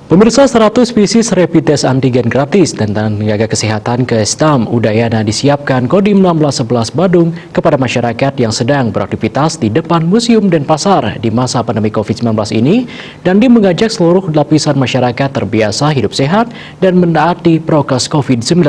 Pemirsa, 100 pieces rapid test antigen gratis dan tenaga kesehatan ke STAM Udayana disiapkan Kodim 1611 Badung kepada masyarakat yang sedang beraktivitas di depan museum dan pasar di masa pandemi COVID-19 ini, dan mengajak seluruh lapisan masyarakat terbiasa hidup sehat dan menaati prokes COVID-19.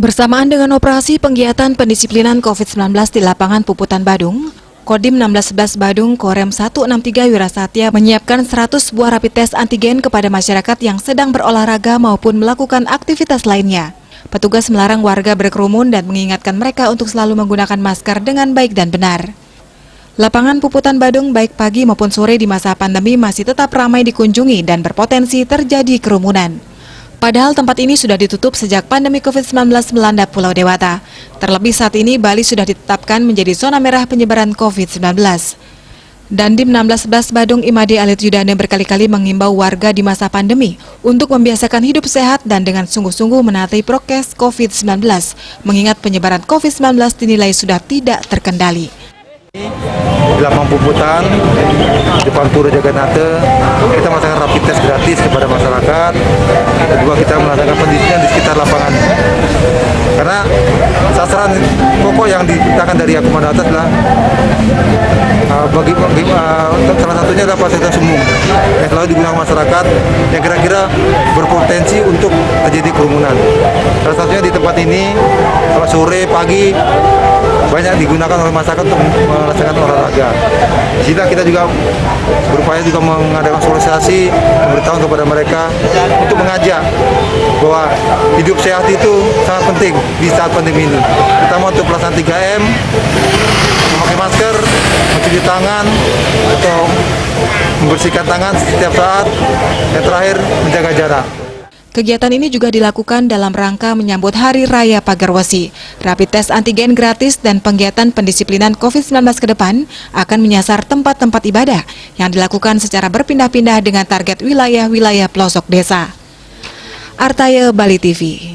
Bersamaan dengan operasi penggiatan pendisiplinan COVID-19 di lapangan Puputan Badung, Kodim 1611 Badung Korem 163 Wirasatya menyiapkan 100 buah rapid test antigen kepada masyarakat yang sedang berolahraga maupun melakukan aktivitas lainnya. Petugas melarang warga berkerumun dan mengingatkan mereka untuk selalu menggunakan masker dengan baik dan benar. Lapangan Puputan Badung baik pagi maupun sore di masa pandemi masih tetap ramai dikunjungi dan berpotensi terjadi kerumunan. Padahal tempat ini sudah ditutup sejak pandemi COVID-19 melanda Pulau Dewata. Terlebih saat ini Bali sudah ditetapkan menjadi zona merah penyebaran COVID-19. Dandim 1611 Badung Imade Alit Yudane berkali-kali mengimbau warga di masa pandemi untuk membiasakan hidup sehat dan dengan sungguh-sungguh menaati prokes COVID-19, mengingat penyebaran COVID-19 dinilai sudah tidak terkendali. Di lapangan Puputan, depan Pura Jagannatha, kita melaksanakan rapid test gratis kepada masyarakat. Kedua, kita melaksanakan pendisiplinan di sekitar lapangan. Karena sasaran pokok yang diciptakan dari Akuman atas adalah salah satunya adalah fasilitas umum yang selalu digunakan masyarakat yang kira-kira berpotensi untuk terjadi kerumunan. Salah satunya di tempat ini, kalau sore, pagi, banyak digunakan oleh masyarakat untuk melaksanakan olahraga. Di sini kita juga berupaya juga mengadakan sosialisasi, memberitahu kepada mereka untuk mengajak bahwa hidup sehat itu sangat penting di saat pandemi ini. Pertama untuk pelaksanaan 3M, memakai masker, mencuci tangan, atau membersihkan tangan setiap saat. Yang terakhir, menjaga jarak. Kegiatan ini juga dilakukan dalam rangka menyambut Hari Raya Pagarwesi. Rapid test antigen gratis dan penggiatan pendisiplinan COVID-19 ke depan akan menyasar tempat-tempat ibadah yang dilakukan secara berpindah-pindah dengan target wilayah-wilayah pelosok desa. Artaya, Bali TV.